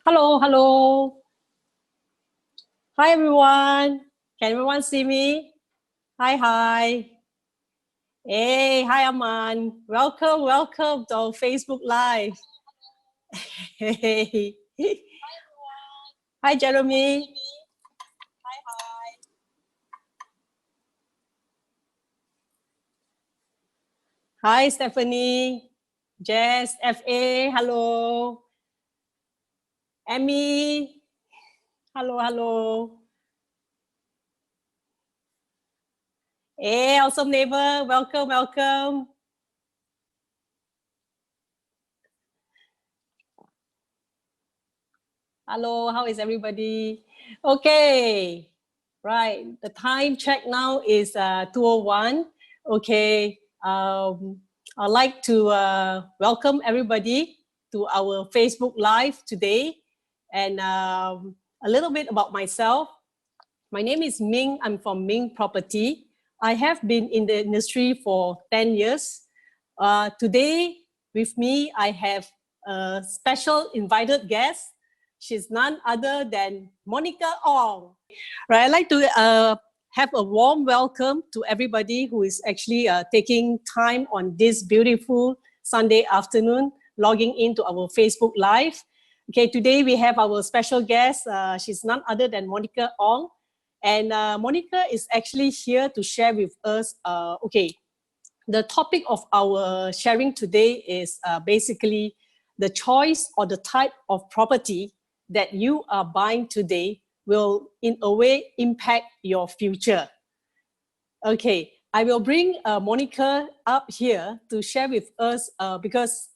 Hello, hello. Hi, everyone. Can everyone see me? Hi, hi. Hey, hi, Aman. Welcome, welcome to our Facebook Live. Hey. Hi, Jeremy. Hi, Stephanie. Jess, FA, hello. Emmy, hello, hello. Hey, awesome neighbor. Welcome, welcome. Hello, how is everybody? Okay, right. The time check now is 2:01. Okay, I'd like to welcome everybody to our Facebook Live today. And a little bit about myself. My name is Ming. I'm from Ming Property. I have been in the industry for 10 years. Today, with me, I have a special invited guest. She's none other than Monica Ong. Right, I'd like to have a warm welcome to everybody who is actually taking time on this beautiful Sunday afternoon, logging into our Facebook Live. Okay, today we have our special guest. She's none other than Monica Ong. And Monica is actually here to share with us, the topic of our sharing today is basically the choice or the type of property that you are buying today will in a way impact your future. Okay, I will bring Monica up here to share with us because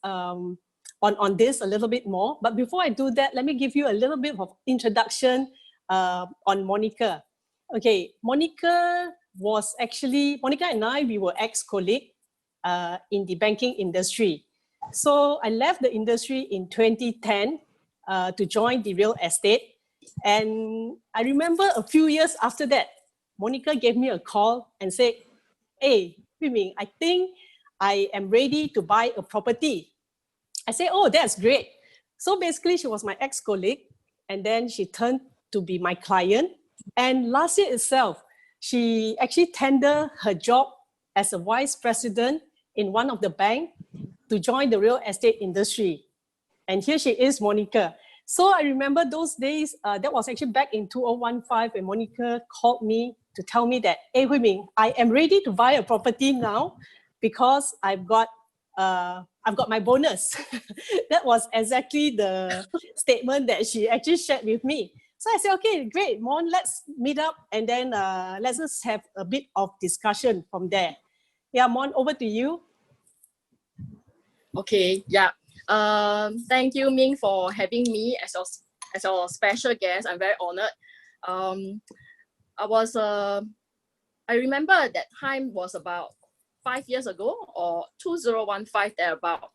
on this a little bit more. But before I do that, let me give you a little bit of introduction on Monica. Okay, Monica and I, we were ex-colleague in the banking industry. So I left the industry in 2010 to join the real estate. And I remember a few years after that, Monica gave me a call and said, hey, Hui Ming, I think I am ready to buy a property. I said, oh, that's great. So basically, she was my ex-colleague, and then she turned to be my client. And last year itself, she actually tendered her job as a vice president in one of the bank to join the real estate industry. And here she is, Monica. So I remember those days, that was actually back in 2015 when Monica called me to tell me that, hey, Hui Ming, I am ready to buy a property now because I've got my bonus. That was exactly the statement that she actually shared with me. So I said, okay, great, Mon, let's meet up and then let's just have a bit of discussion from there. Yeah, Mon, over to you. Okay, yeah. Thank you, Ming, for having me as your special guest. I'm very honored. I remember that time was about 5 years ago or 2015 thereabout.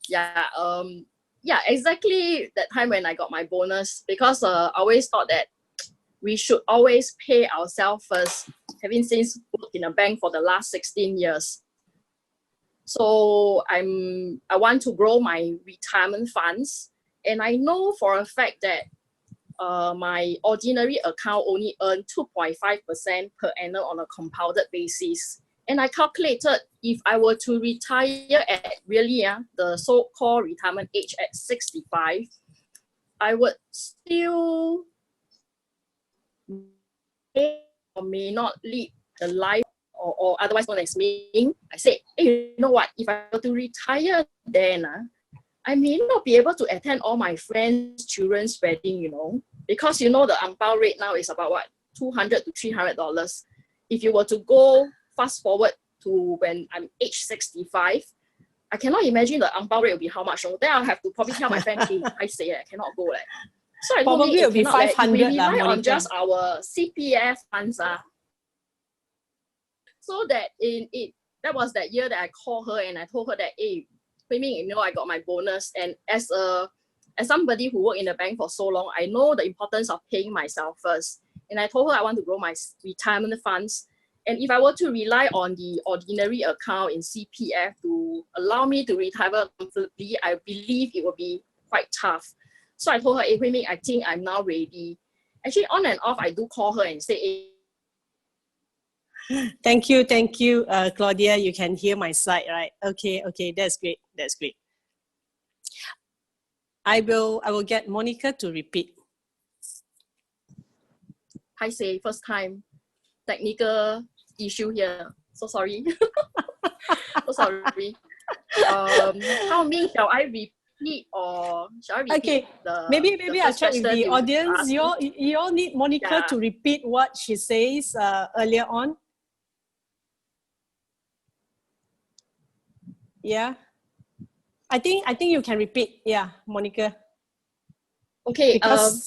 Yeah, exactly that time when I got my bonus, because I always thought that we should always pay ourselves first, having since worked in a bank for the last 16 years. So I want to grow my retirement funds, and I know for a fact that my ordinary account only earn 2.5% per annum on a compounded basis. And I calculated if I were to retire at really the so-called retirement age at 65, I would still may not lead the life or otherwise known as Ming. I said, hey, you know what? If I were to retire then, I may not be able to attend all my friends' children's wedding, because the ang pao rate now is about what, $200 to $300. If you were to go fast forward to when I'm age 65, I cannot imagine the ang pao rate will be how much. So then I'll have to probably tell my friend, hey, I say I cannot go. So I told Probably me it'll be 500 we rely on Monica. just our CPF funds. So that that was that year that I called her and I told her that, hey, Hui Ming, I got my bonus, and as somebody who worked in the bank for so long, I know the importance of paying myself first. And I told her I want to grow my retirement funds. And if I were to rely on the ordinary account in CPF to allow me to retire comfortably, I believe it will be quite tough. So I told her, hey, Hui Ming, I think I'm now ready. Actually, on and off, I do call her and say, hey. Thank you, Claudia. You can hear my side, right? Okay, that's great, I will get Monica to repeat. I say first time, technical issue here. So sorry. So sorry. How Ming, shall I repeat or shall I repeat Okay, the maybe I'll check with the audience. You all need Monica to repeat what she says earlier on. Yeah, I think you can repeat. Yeah, Monica. Okay,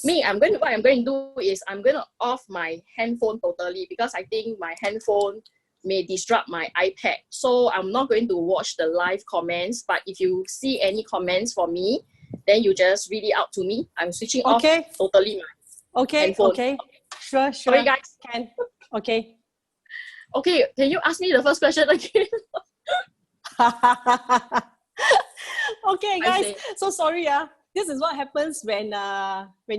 me, what I'm going to do is I'm going to off my handphone totally because I think my handphone may disrupt my iPad. So I'm not going to watch the live comments, but if you see any comments from me, then you just read it out to me. I'm switching off totally my handphone. Okay. Sure. Sorry, guys. Can. Okay. Okay, can you ask me the first question again? Okay, guys. So sorry, this is what happens when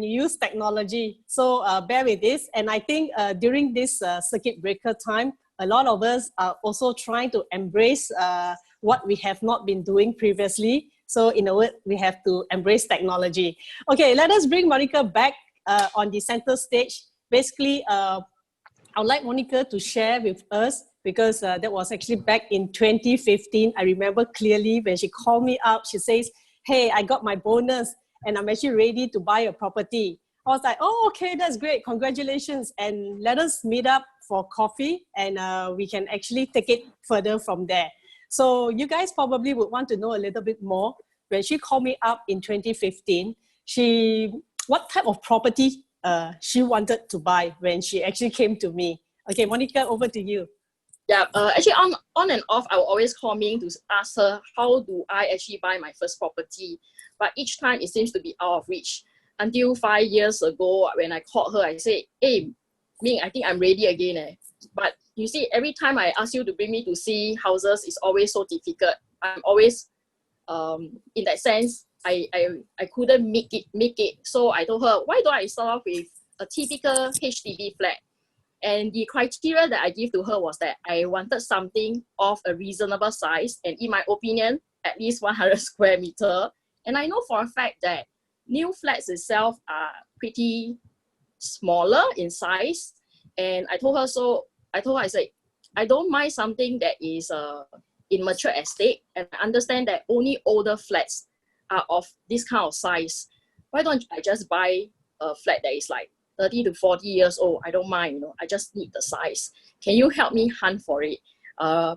you use technology. So bear with this. And I think during this circuit breaker time, a lot of us are also trying to embrace what we have not been doing previously. So in a word, we have to embrace technology. Okay, let us bring Monica back on the center stage. Basically, I would like Monica to share with us, because that was actually back in 2015. I remember clearly when she called me up, she says, hey, I got my bonus and I'm actually ready to buy a property. I was like, oh, okay, that's great. Congratulations. And let us meet up for coffee and we can actually take it further from there. So you guys probably would want to know a little bit more. When she called me up in 2015, what type of property she wanted to buy when she actually came to me. Okay, Monica, over to you. Yeah, actually on and off, I will always call Ming to ask her, how do I actually buy my first property? But each time it seems to be out of reach. Until 5 years ago, when I called her, I said, hey, Ming, I think I'm ready again. But you see, every time I ask you to bring me to see houses, it's always so difficult. I'm always, in that sense, I couldn't make it. So I told her, why don't I start off with a typical HDB flat? And the criteria that I give to her was that I wanted something of a reasonable size, and in my opinion, at least 100 square meter. And I know for a fact that new flats itself are pretty smaller in size. And I told her, I said, I don't mind something that is in mature estate, and I understand that only older flats are of this kind of size. Why don't I just buy a flat that is like 30 to 40 years old? I don't mind, I just need the size. Can you help me hunt for it?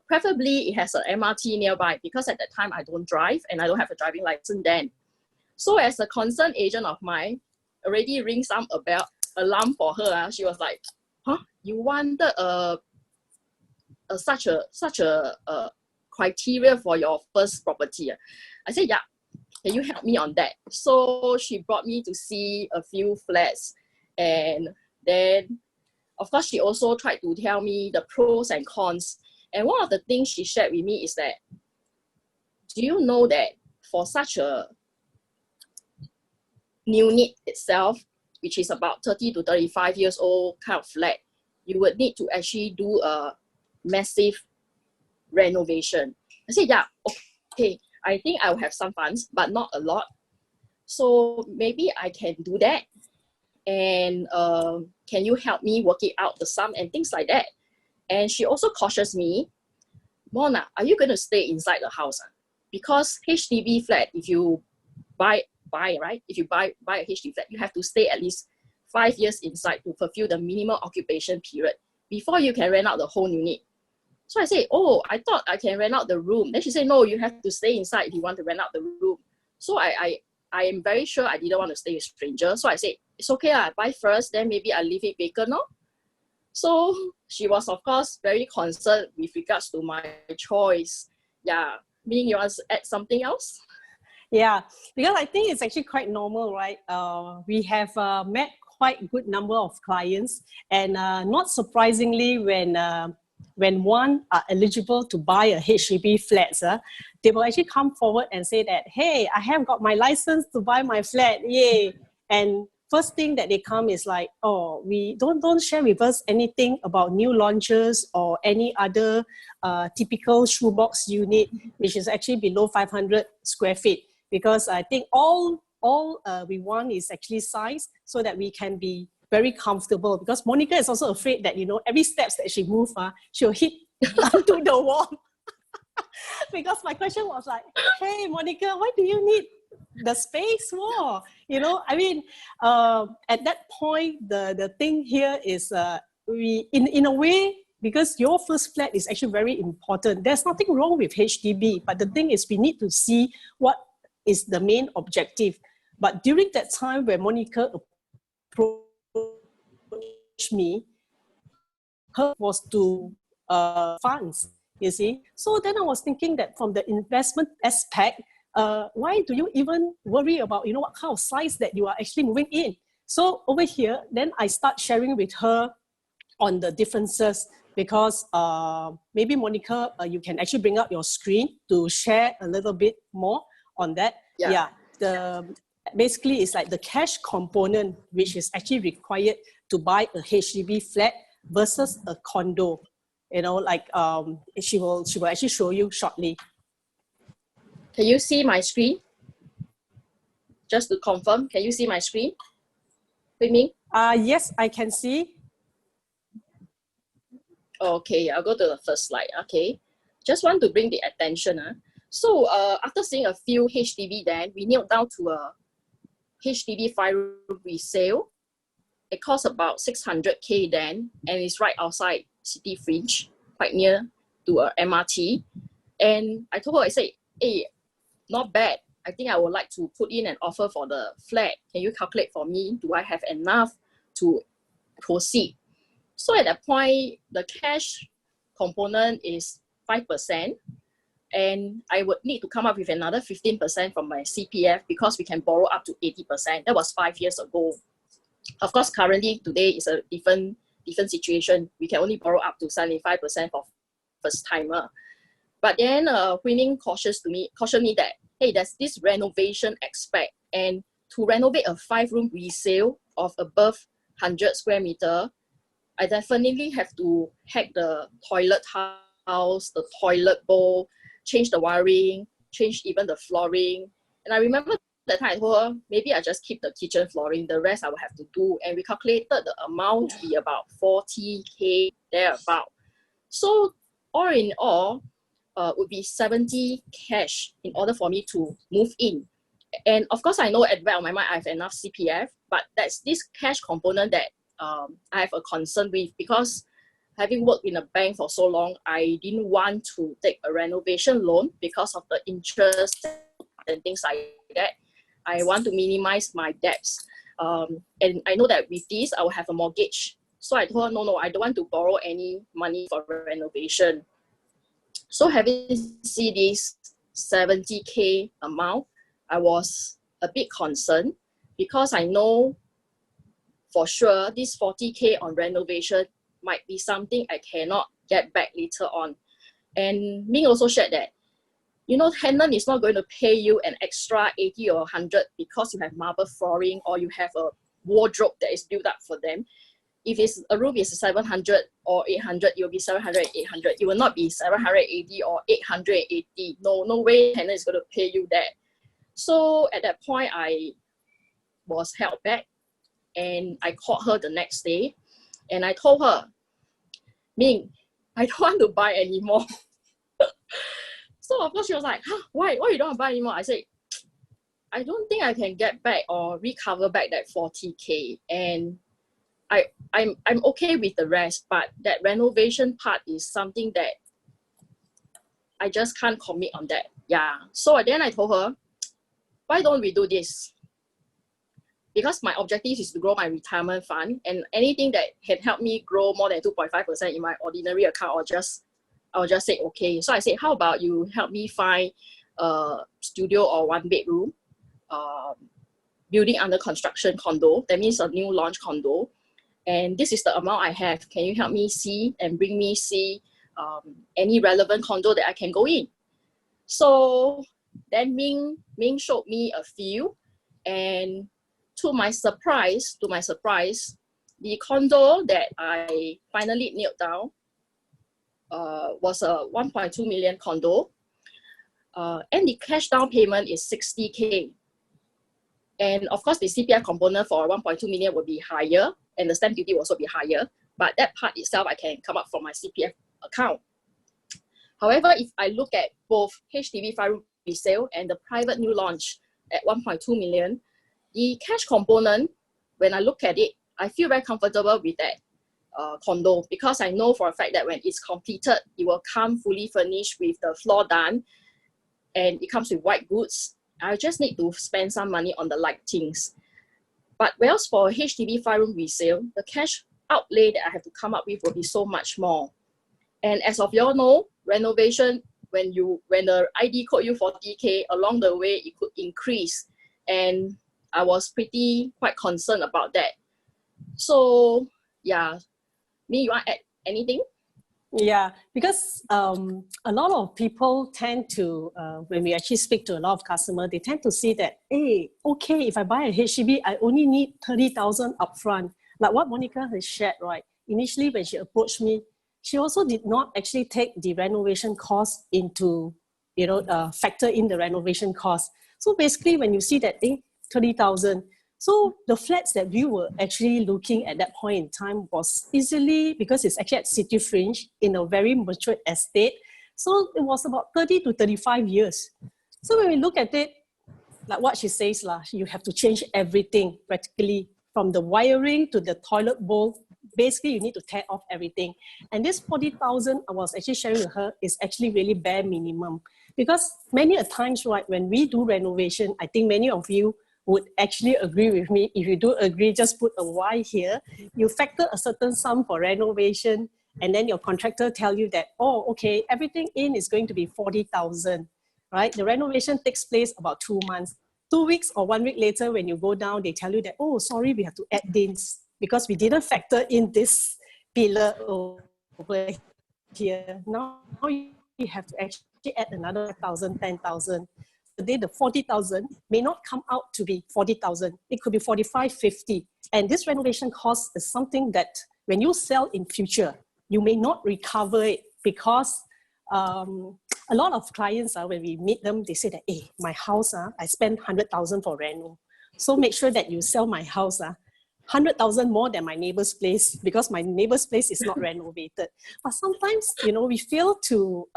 Preferably it has an MRT nearby, because at that time I don't drive and I don't have a driving license then. So as a concerned agent of mine, already ring some alarm for her. She was like, huh? You wanted such a criteria for your first property? I said, yeah. Can you help me on that? So she brought me to see a few flats. And then, of course, she also tried to tell me the pros and cons. And one of the things she shared with me is that, do you know that for such a unit itself, which is about 30 to 35 years old kind of flat, you would need to actually do a massive renovation? I said, yeah, okay, I think I will have some funds, but not a lot. So maybe I can do that. And can you help me work it out, the sum and things like that? And she also cautious me, Mona, are you going to stay inside the house? Because HDB flat, if you buy right, if you buy a HDB flat, you have to stay at least 5 years inside to fulfill the minimum occupation period before you can rent out the whole unit. So I say, oh, I thought I can rent out the room. Then she said, no, you have to stay inside if you want to rent out the room. So I am very sure I didn't want to stay with strangers. So I said, it's okay, I buy first, then maybe I leave it vacant, no? So she was, of course, very concerned with regards to my choice. Yeah, Ming, you want to add something else? Yeah, because I think it's actually quite normal, right? We have met quite a good number of clients, and not surprisingly, when when one are eligible to buy a HDB flat, they will actually come forward and say that, hey, I have got my license to buy my flat, yay. And first thing that they come is like, oh, we don't share with us anything about new launches or any other typical shoebox unit, which is actually below 500 square feet. Because I think all we want is actually size so that we can be very comfortable, because Monica is also afraid that, you know, every steps that she moves, she'll hit onto the wall. Because my question was like, hey, Monica, why do you need the space for? You know, I mean, at that point, the thing here is we, in a way, because your first flat is actually very important. There's nothing wrong with HDB, but the thing is we need to see what is the main objective. But during that time where Monica approached me, her was to funds, you see. So then I was thinking that from the investment aspect, why do you even worry about, you know, what kind of size that you are actually moving in? So over here, then I start sharing with her on the differences, because maybe Monica, you can actually bring up your screen to share a little bit more on that. Yeah. Basically, it's like the cash component, which is actually required to buy a HDB flat versus a condo. You know, like she will actually show you shortly. Can you see my screen? Just to confirm, can you see my screen? Hui Ming? Yes, I can see. Okay, I'll go to the first slide. Okay, just want to bring the attention. So after seeing a few HDB, then we nailed down to a HDB 5-room resale. It costs about 600K then, and it's right outside City Fringe, quite near to a MRT. And I told her, I said, hey, not bad. I think I would like to put in an offer for the flat. Can you calculate for me? Do I have enough to proceed? So at that point, the cash component is 5%. And I would need to come up with another 15% from my CPF, because we can borrow up to 80%. That was 5 years ago. Of course, currently today is a different situation. We can only borrow up to 75% for first timer. But then Hui Ming cautioned me that, hey, there's this renovation aspect, and to renovate a 5-room resale of above 100 square meter, I definitely have to hack the toilet house, the toilet bowl, change the wiring, change even the flooring. And I remember that time I told her, maybe I just keep the kitchen flooring, the rest I will have to do. And we calculated the amount to be about 40K thereabout. So all in all, would be 70 cash in order for me to move in. And of course, I know at the back of my mind I have enough CPF, but that's this cash component that I have a concern with, because having worked in a bank for so long, I didn't want to take a renovation loan because of the interest and things like that. I want to minimize my debts. And I know that with this, I will have a mortgage. So I told her, no, I don't want to borrow any money for renovation. So having seen this 70K amount, I was a bit concerned, because I know for sure this 40K on renovation might be something I cannot get back later on. And Ming also shared that, you know, tenant is not going to pay you an extra 80 or 100 because you have marble flooring or you have a wardrobe that is built up for them. If it's a room is 700 or 800, it will be 700, 800. It will not be 780 or 880. No way tenant is going to pay you that. So at that point, I was held back, and I called her the next day, and I told her, Ming, I don't want to buy anymore. So of course she was like, huh, why you don't want to buy anymore? I said, I don't think I can get back or recover back that 40K, and I'm okay with the rest, but that renovation part is something that I just can't commit on that. Yeah. So then I told her, why don't we do this? Because my objective is to grow my retirement fund, and anything that can help me grow more than 2.5% in my ordinary account, I'll just say okay. So I said, how about you help me find a studio or 1-bedroom, building under construction condo. That means a new launch condo. And this is the amount I have. Can you help me see and bring me see any relevant condo that I can go in. So then Ming showed me a few, and to my surprise, the condo that I finally nailed down was a 1.2 million condo, and the cash down payment is 60K. And of course, the CPF component for 1.2 million will be higher, and the stamp duty will also be higher. But that part itself, I can come up from my CPF account. However, if I look at both HDB 5-room resale and the private new launch at 1.2 million, the cash component, when I look at it, I feel very comfortable with that condo, because I know for a fact that when it's completed, it will come fully furnished with the floor done, and it comes with white goods. I just need to spend some money on the lightings. But whereas for HDB 5-room resale, the cash outlay that I have to come up with will be so much more. And as of y'all know, renovation, when the ID code you 40K, along the way it could increase, and I was quite concerned about that. So yeah, you want to add anything? Yeah, because a lot of people tend to, when we actually speak to a lot of customers, they tend to see that, hey, okay, if I buy a HDB, I only need 30,000 upfront. Like what Monica has shared, right? Initially, when she approached me, she also did not actually take the renovation cost into, factor in the renovation cost. So basically, when you see that, 30,000. So the flats that we were actually looking at that point in time was easily, because it's actually at city fringe in a very mature estate. So it was about 30 to 35 years. So when we look at it, like what she says, you have to change everything practically, from the wiring to the toilet bowl. Basically, you need to tear off everything. And this 40,000 I was actually sharing with her is actually really bare minimum. Because many a times, right, when we do renovation, I think many of you would actually agree with me. If you do agree, just put a Y here. You factor a certain sum for renovation, and then your contractor tell you that, oh, okay, everything in is going to be 40,000, right? The renovation takes place about 2 months. 2 weeks or 1 week later, when you go down, they tell you that, oh, sorry, we have to add this because we didn't factor in this pillar over here. Now you have to actually add another 1,000, 10,000. Today, the 40,000 may not come out to be 40,000. It could be 45, 50. And this renovation cost is something that when you sell in future, you may not recover it, because a lot of clients, when we meet them, they say that, hey, my house, I spent 100,000 for reno. So make sure that you sell my house 100,000 more than my neighbor's place, because my neighbor's place is not renovated. But sometimes, we feel to,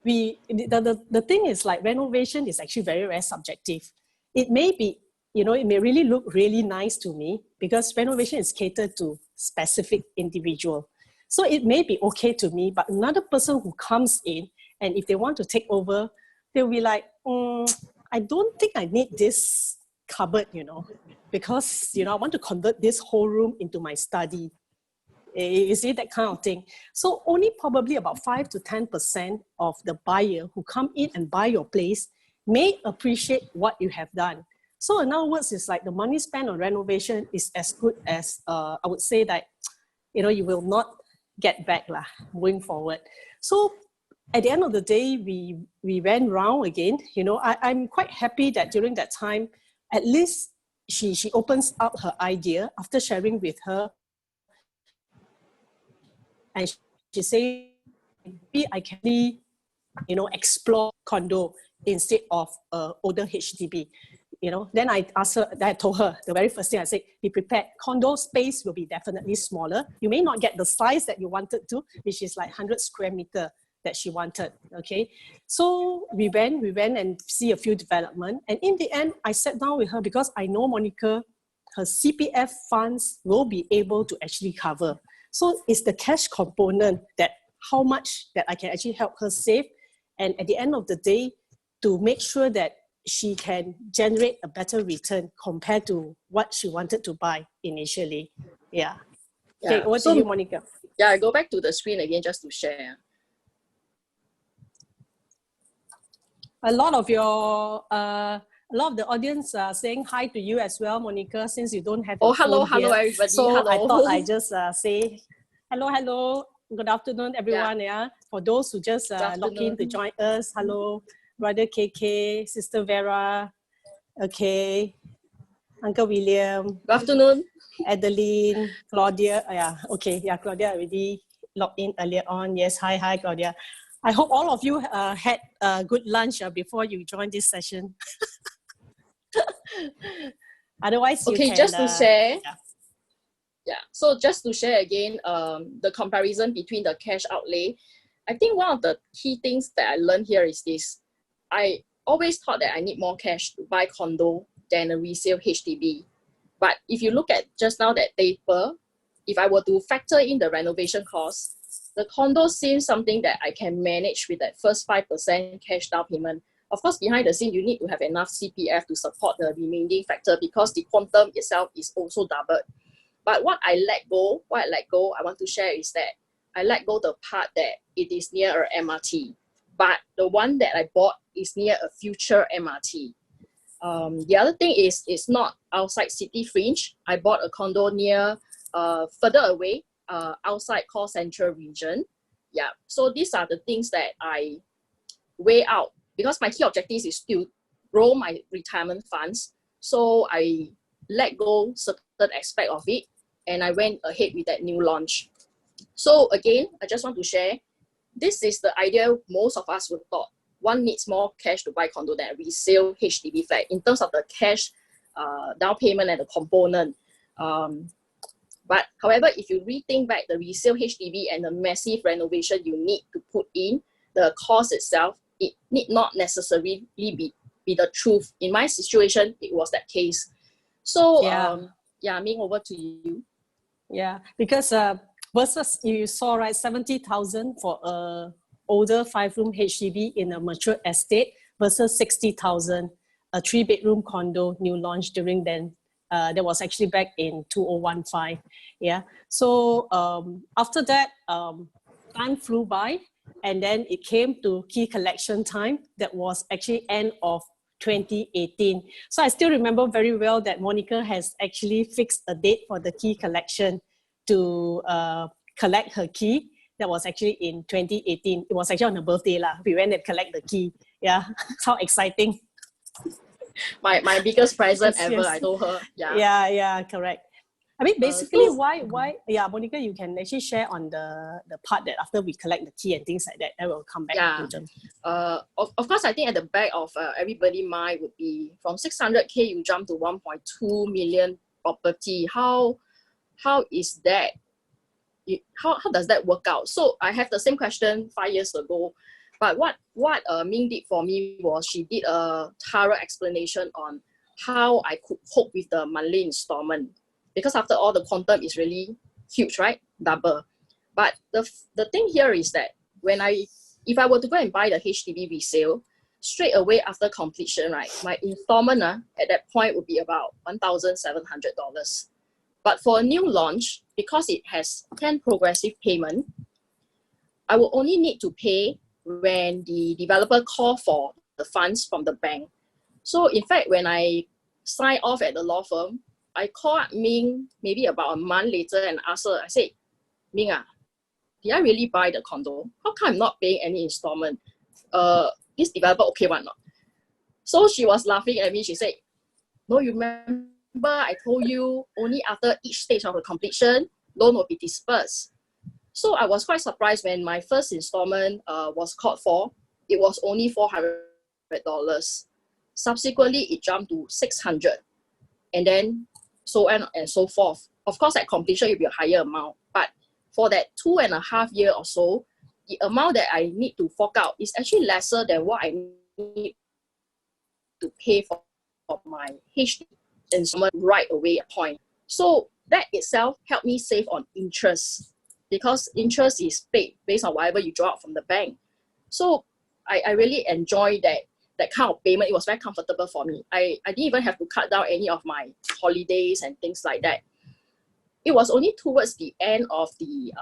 the thing is, like, renovation is actually very, very subjective. It may be, it may really look really nice to me, because renovation is catered to specific individual. So it may be okay to me, but another person who comes in, and if they want to take over, they'll be like, I don't think I need this cupboard, because, I want to convert this whole room into my study. You see, that kind of thing. So only probably about 5 to 10% of the buyer who come in and buy your place may appreciate what you have done. So in other words, it's like the money spent on renovation is as good as, I would say that, you will not get back going forward. So at the end of the day, we went round again. I'm quite happy that during that time, at least she opens up her idea after sharing with her. And she said, maybe I can really, explore condo instead of older HDB. Then I asked her, then I told her, the very first thing I said, be prepared. Condo space will be definitely smaller. You may not get the size that you wanted to, which is like 100 square meter that she wanted, okay? So we went and see a few development. And in the end, I sat down with her because I know Monica, her CPF funds will be able to actually cover. So it's the cash component, that how much that I can actually help her save. And at the end of the day, to make sure that she can generate a better return compared to what she wanted to buy initially. Yeah. Okay, over to you, Monica. Yeah, I go back to the screen again just to share. A lot of the audience are saying hi to you as well, Monica, since you don't have your phone hello here. everybody. So hello. I thought I just say hello. Good afternoon, everyone. Yeah. For those who just log in to join us, hello, Brother KK, Sister Vera, okay, Uncle William. Good afternoon. Adeline, Claudia. Claudia already logged in earlier on. Yes, hi, Claudia. I hope all of you had a good lunch before you joined this session. Otherwise, you can... just to share. So just to share again, the comparison between the cash outlay, I think one of the key things that I learned here is this. I always thought that I need more cash to buy condo than a resale HDB. But if you look at just now that paper, if I were to factor in the renovation costs, the condo seems something that I can manage with that first 5% cash down payment. Of course, behind the scene, you need to have enough CPF to support the remaining factor because the quantum itself is also doubled. But what I let go, I want to share is that I let go the part that it is near a MRT. But the one that I bought is near a future MRT. The other thing is it's not outside city fringe. I bought a condo near, further away, outside core central region. Yeah, so these are the things that I weigh out because my key objective is to grow my retirement funds. So I let go certain aspect of it and I went ahead with that new launch. So again, I just want to share, this is the idea most of us would thought. One needs more cash to buy condo than a resale HDB flat in terms of the cash down payment and the component. But however, if you rethink back the resale HDB and the massive renovation you need to put in, the cost itself, it need not necessarily be the truth. In my situation, it was that case. So Ming, over to you. Yeah, because versus you saw, right, 70,000 for a older 5-room HDB in a mature estate versus 60,000 a 3-bedroom condo new launch during then. That was actually back in 2015. Yeah. So after that, time flew by, and then it came to key collection time. That was actually end of 2018. So I still remember very well that Monica has actually fixed a date for the key collection to collect her key. That was actually in 2018. It was actually on her birthday lah. We went and collect the key. Yeah, how exciting! My biggest present yes, ever. yes. I told her. Yeah, correct. I mean, basically, why? Yeah, Monica, you can actually share on the part that after we collect the key and things like that, I will come back to them. Of course, I think at the back of everybody's mind would be from 600K you jump to 1.2 million property. How is that? How does that work out? So I have the same question 5 years ago, but what Ming did for me was she did a thorough explanation on how I could cope with the monthly installment, because after all the quantum is really huge, right? Double. But the thing here is that if I were to go and buy the HDB resale straight away after completion, right, my installment at that point would be about $1,700. But for a new launch, because it has 10 progressive payment, I will only need to pay when the developer call for the funds from the bank. So in fact, when I sign off at the law firm, I called Ming maybe about a month later and asked her, I said, Ming, did I really buy the condo? How come I'm not paying any installment? This developer okay or not? So she was laughing at me. She said, no, you remember I told you only after each stage of the completion, loan will be dispersed. So I was quite surprised when my first installment was called for. It was only $400. Subsequently, it jumped to $600, and then so on and so forth. Of course, at completion, it will be a higher amount. But for that 2.5 years or so, the amount that I need to fork out is actually lesser than what I need to pay for my HDB installment right away at point. So that itself helped me save on interest, because interest is paid based on whatever you draw out from the bank. So I really enjoy that kind of payment. It was very comfortable for me. I didn't even have to cut down any of my holidays and things like that. It was only towards the end of the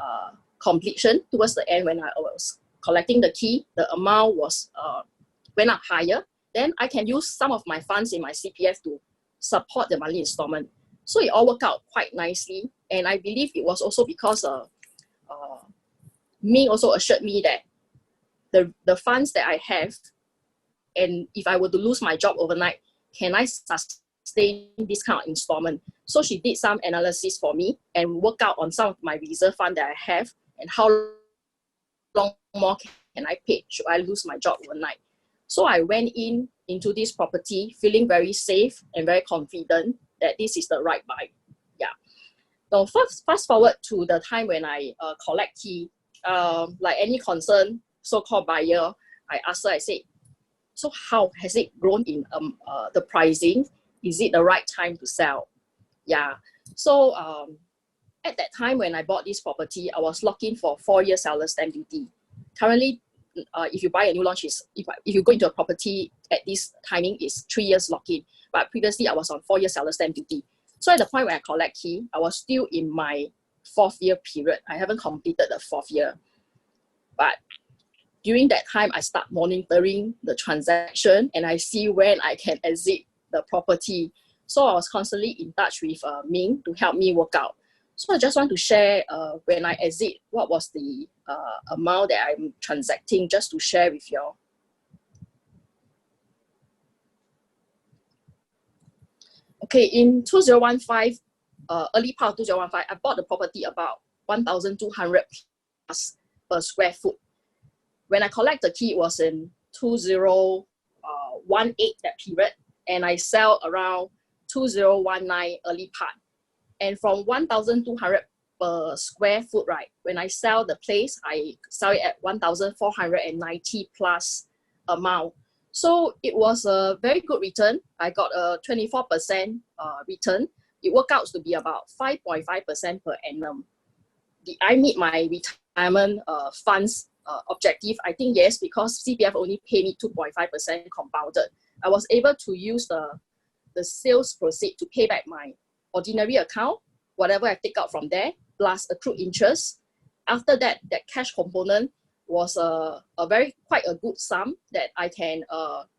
completion, towards the end when I was collecting the key, the amount was went up higher. Then I can use some of my funds in my CPF to support the monthly installment. So it all worked out quite nicely. And I believe it was also because Ming also assured me that the funds that I have, and if I were to lose my job overnight, can I sustain this kind of installment? So she did some analysis for me and work out on some of my reserve fund that I have and how long more can I pay should I lose my job overnight. So I went into this property feeling very safe and very confident that this is the right buy. Yeah. Now fast forward to the time when I collect key, like any concerned so-called buyer, I asked her, I said, so how has it grown in the pricing? Is it the right time to sell? Yeah. So at that time when I bought this property, I was locked in for 4-year seller stamp duty. Currently, if you buy a new launch, if you go into a property at this timing, is 3 years lock-in. But previously, I was on 4-year seller stamp duty. So at the point when I collect key, I was still in my 4th year period. I haven't completed the 4th year. But during that time, I start monitoring the transaction and I see when I can exit the property. So I was constantly in touch with Ming to help me work out. So I just want to share when I exit, what was the amount that I'm transacting, just to share with you all. Okay, in 2015, early part of 2015, I bought the property about 1,200 plus per square foot. When I collect the key, it was in 2018, that period, and I sell around 2019 early part. And from 1,200 per square foot, right, when I sell the place, I sell it at 1,490 plus amount. So it was a very good return. I got a 24% return. It worked out to be about 5.5% per annum. Did I meet my retirement funds objective? I think yes, because CPF only paid me 2.5% compounded. I was able to use the sales proceed to pay back my ordinary account, whatever I take out from there, plus accrued interest. After that, that cash component was quite a good sum that I can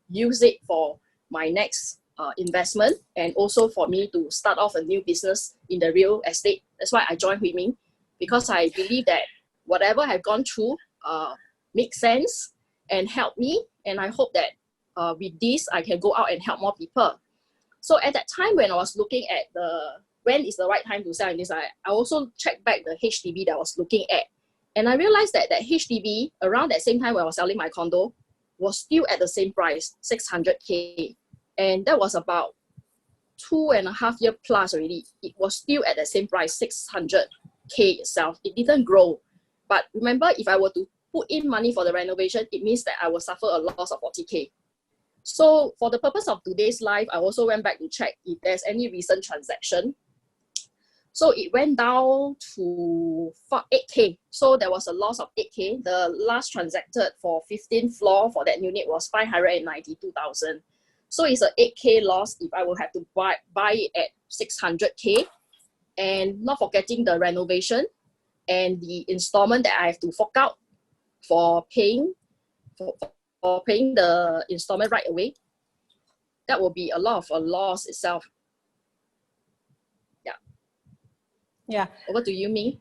use it for my next investment, and also for me to start off a new business in the real estate. That's why I joined Hui Ming, because I believe that whatever I've gone through makes sense and help me, and I hope that with this I can go out and help more people. So at that time when I was looking at when is the right time to sell in this, I also checked back the HDB that I was looking at, and I realized that HDB around that same time when I was selling my condo was still at the same price, 600K, and that was about 2.5 years plus already. It was still at the same price, 600K itself. It didn't grow. But remember, if I were to put in money for the renovation, it means that I will suffer a loss of 40K. So for the purpose of today's live, I also went back to check if there's any recent transaction. So it went down to 8K. So there was a loss of 8K. The last transacted for 15th floor for that unit was 592,000. So it's a 8K loss if I will have to buy it at 600K. And not forgetting the renovation and the installment that I have to fork out for paying the installment right away. That will be a lot of a loss itself. Yeah. Over to you, Ming.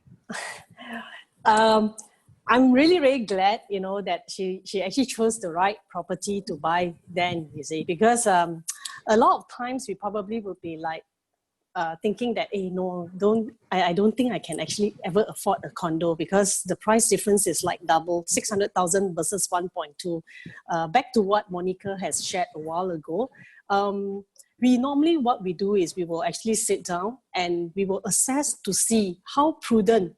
I'm really, really glad, that she actually chose the right property to buy then, you see, because a lot of times we probably would be like thinking that, hey, no, I don't think I can actually ever afford a condo because the price difference is like double, 600,000 versus 1.2. Back to what Monica has shared a while ago, what we do is we will actually sit down and we will assess to see how prudent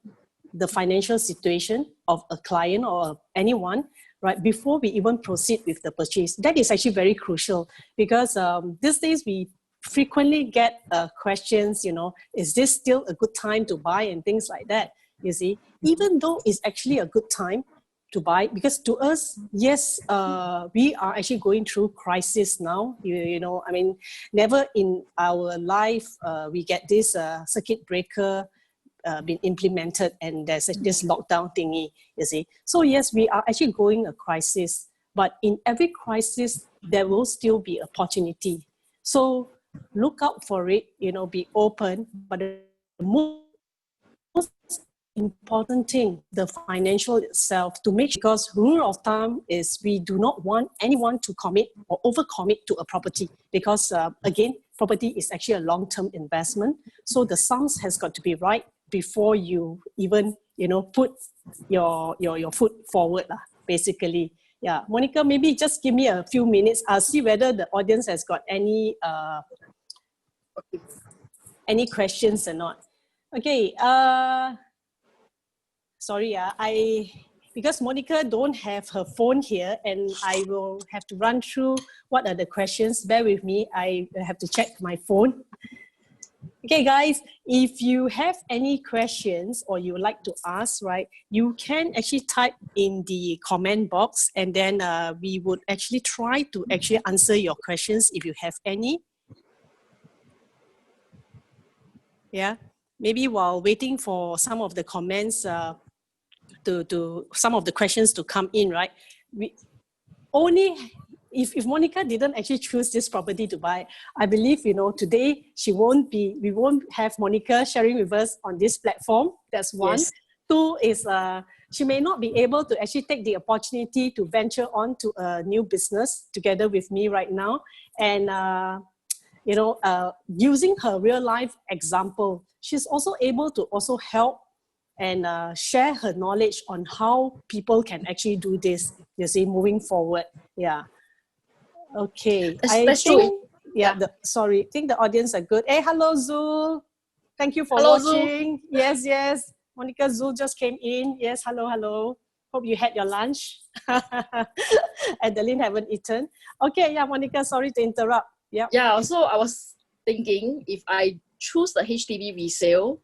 the financial situation of a client or anyone, right, before we even proceed with the purchase. That is actually very crucial because these days we frequently get questions, is this still a good time to buy and things like that, you see, even though it's actually a good time to buy, because to us, yes, we are actually going through crisis now. Never in our life we get this circuit breaker been implemented and there's this lockdown thingy, you see. So yes, we are actually going a crisis, but in every crisis, there will still be opportunity. So look out for it, be open, but the most important thing, the financial itself, to make, because rule of thumb is we do not want anyone to commit or overcommit to a property, because again, property is actually a long-term investment. So the sums has got to be right before you even, put your foot forward, basically. Yeah, Monica, maybe just give me a few minutes. I'll see whether the audience has got any questions or not. Okay, sorry, because Monica don't have her phone here, and I will have to run through what are the questions. Bear with me, I have to check my phone. Okay, guys, if you have any questions or you would like to ask, right, you can actually type in the comment box, and then we would actually try to actually answer your questions if you have any. Yeah, maybe while waiting for some of the comments, to some of the questions to come in, right? We only, if Monica didn't actually choose this property to buy, I believe, today we won't have Monica sharing with us on this platform. That's one. Yes. Two is she may not be able to actually take the opportunity to venture on to a new business together with me right now. And using her real life example, she's also able to also help and share her knowledge on how people can actually do this, moving forward. Yeah. Okay. I think the audience are good. Hey, hello, Zul. Thank you for watching. Zul. Yes. Monica, Zul just came in. Yes, hello. Hope you had your lunch. Adeline haven't eaten. Okay, yeah, Monica, sorry to interrupt. Yeah. Yeah, so I was thinking, if I choose the HDB resale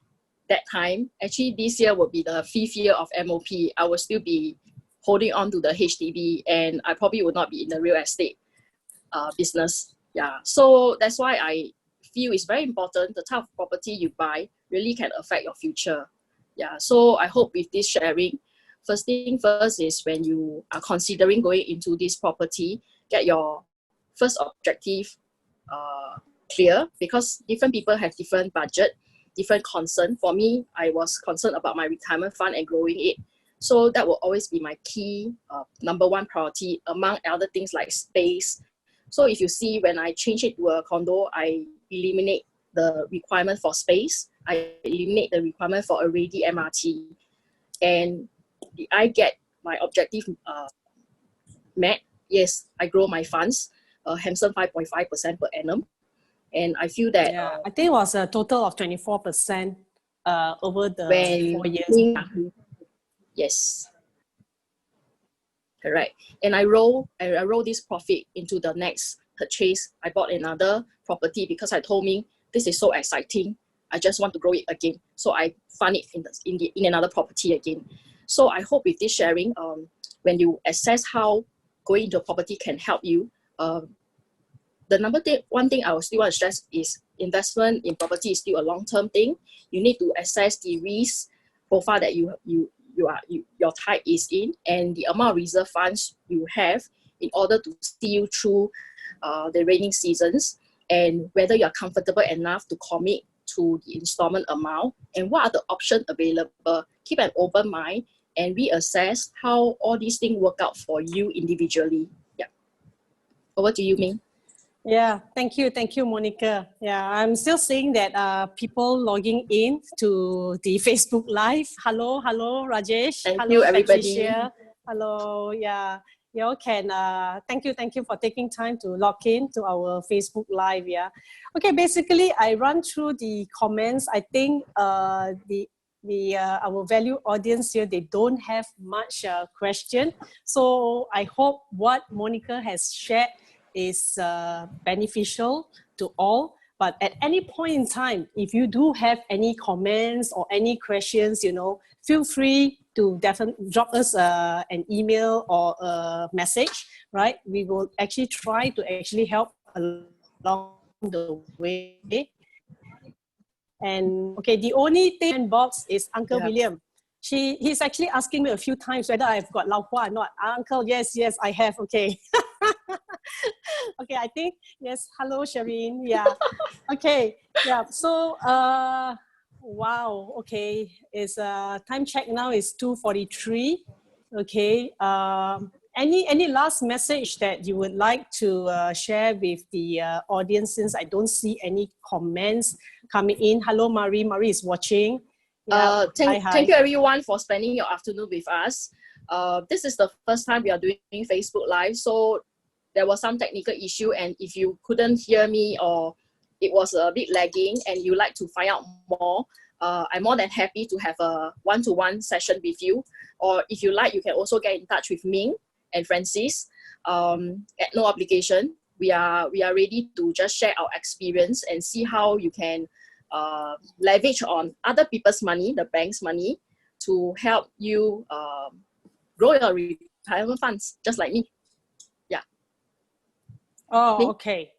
that time, actually this year will be the 5th year of MOP. I will still be holding on to the HDB, and I probably would not be in the real estate business. Yeah, so that's why I feel it's very important. The type of property you buy really can affect your future. Yeah, so I hope with this sharing, first thing first is, when you are considering going into this property, get your first objective clear, because different people have different budget, different concern. For me, I was concerned about my retirement fund and growing it. So that will always be my key number one priority, among other things like space. So if you see, when I change it to a condo, I eliminate the requirement for space. I eliminate the requirement for a ready MRT. And I get my objective met. Yes, I grow my funds, handsome 5.5% per annum. And I feel that... I think it was a total of 24% over the 4 years. Yes. Correct. And I roll this profit into the next purchase. I bought another property because I told me this is so exciting. I just want to grow it again. So I fund it in another property again. So I hope with this sharing, when you assess how going into a property can help you, the one thing I will still want to stress is, investment in property is still a long-term thing. You need to assess the risk profile that your type is in, and the amount of reserve funds you have in order to see you through the raining seasons, and whether you're comfortable enough to commit to the installment amount, and what are the options available. Keep an open mind and reassess how all these things work out for you individually. Yeah. Over to you, Ming. Yeah, thank you, Monica. Yeah, I'm still seeing that people logging in to the Facebook Live. Hello, Rajesh. Thank you, everybody. Patricia. Hello, yeah. You all can, thank you for taking time to log in to our Facebook Live, yeah. Okay, basically, I run through the comments. I think our value audience here, they don't have much question. So I hope what Monica has shared is beneficial to all. But at any point in time, if you do have any comments or any questions, feel free to definitely drop us an email or a message, right? We will actually try to actually help along the way. And okay, the only thing in box is Uncle William. He's actually asking me a few times whether I've got Lao Hua or not. Uncle, yes, I have. Okay. Okay, I think, yes. Hello, Shireen. Yeah. Okay. Yeah. So, Wow. Okay. It's time check now is 2:43. Okay. Any last message that you would like to share with the audience, since I don't see any comments coming in? Hello, Marie. Marie is watching. Yeah. Thank you everyone for spending your afternoon with us. This is the first time we are doing Facebook Live, so there was some technical issue, and if you couldn't hear me or it was a bit lagging and you like to find out more, I'm more than happy to have a one-to-one session with you. Or if you like, you can also get in touch with Ming and Francis at no obligation. We are ready to just share our experience and see how you can leverage on other people's money, the bank's money, to help you grow your retirement funds, just like me. Yeah. Oh, Ming? okay.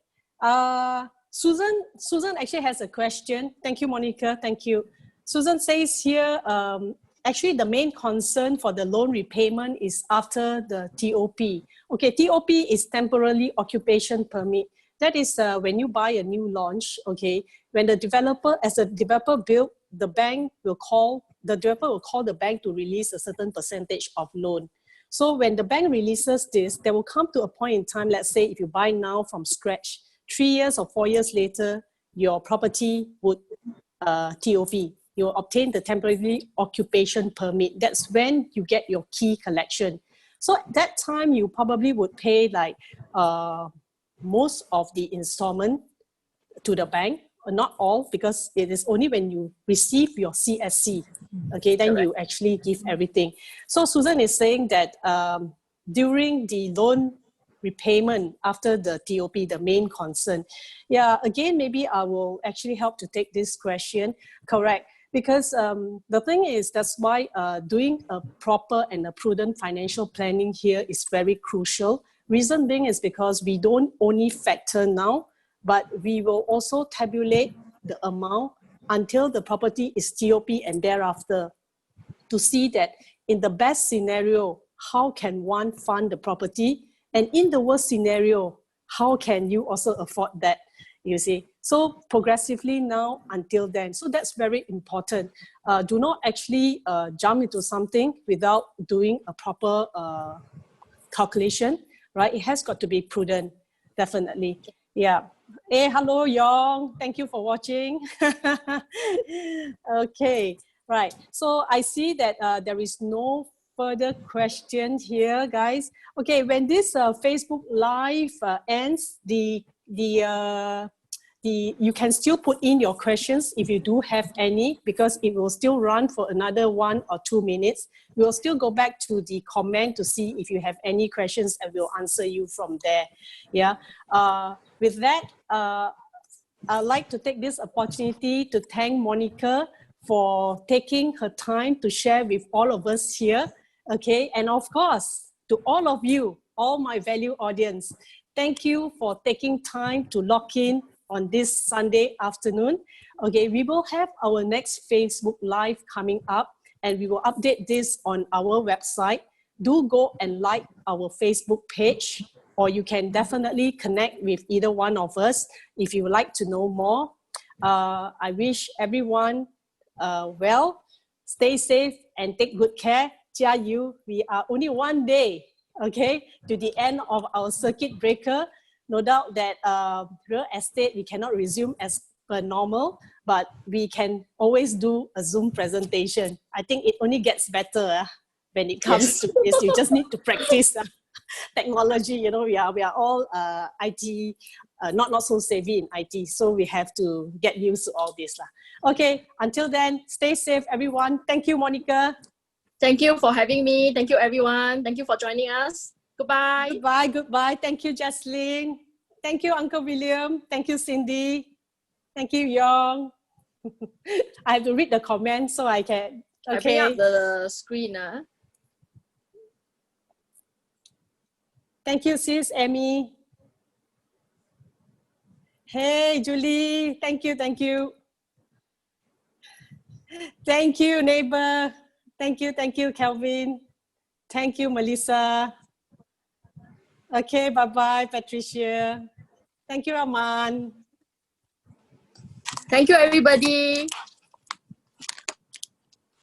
Susan actually has a question. Thank you, Monica. Thank you. Susan says here, actually the main concern for the loan repayment is after the TOP. Okay, TOP is temporary occupation permit. That is when you buy a new launch, okay, when the developer, as a developer build, the developer will call the bank to release a certain percentage of loan. So when the bank releases this, there will come to a point in time, let's say if you buy now from scratch, 3 years or 4 years later, your property would TOP. You'll obtain the temporary occupation permit. That's when you get your key collection. So at that time, you probably would pay like most of the installment to the bank, not all, because it is only when you receive your CSC, okay, then you actually give everything. So Susan is saying that during the loan repayment after the TOP, the main concern. Yeah, again, maybe I will actually help to take this question. Correct. Because the thing is, that's why doing a proper and a prudent financial planning here is very crucial. Reason being is because we don't only factor now, but we will also tabulate the amount until the property is TOP and thereafter, to see that in the best scenario, how can one fund the property? And in the worst scenario, how can you also afford that? You see, so progressively now until then. So that's very important. Do not actually jump into something without doing a proper calculation, right? It has got to be prudent, definitely. Yeah. Hey, hello, Yong. Thank you for watching. Okay, right. So I see that there is no further questions here, guys. Okay, when this Facebook Live ends, you can still put in your questions if you do have any, because it will still run for another 1 or 2 minutes. We'll still go back to the comment to see if you have any questions, and we'll answer you from there. Yeah. With that, I'd like to take this opportunity to thank Monica for taking her time to share with all of us here. Okay, and of course, to all of you, all my value audience, thank you for taking time to log in on this Sunday afternoon. Okay, we will have our next Facebook Live coming up, and we will update this on our website. Do go and like our Facebook page, or you can definitely connect with either one of us if you would like to know more. I wish everyone well, stay safe and take good care. Jia Yu, we are only 1 day, okay, to the end of our circuit breaker. No doubt that real estate, we cannot resume as per normal, but we can always do a Zoom presentation. I think it only gets better when it comes to this. You just need to practice technology. You know, we are all IT, not so savvy in IT, so we have to get used to all this. Okay, until then, stay safe, everyone. Thank you, Monica. Thank you for having me. Thank you, everyone. Thank you for joining us. Goodbye. Goodbye, goodbye. Thank you, Jaslyn. Thank you, Uncle William. Thank you, Cindy. Thank you, Yong. I have to read the comments so I can. Okay. I bring up the screen. Thank you, sis, Amy. Hey, Julie. Thank you, thank you. Thank you, neighbor. Thank you, Kelvin. Thank you, Melissa. Okay, bye-bye, Patricia. Thank you, Aman. Thank you, everybody.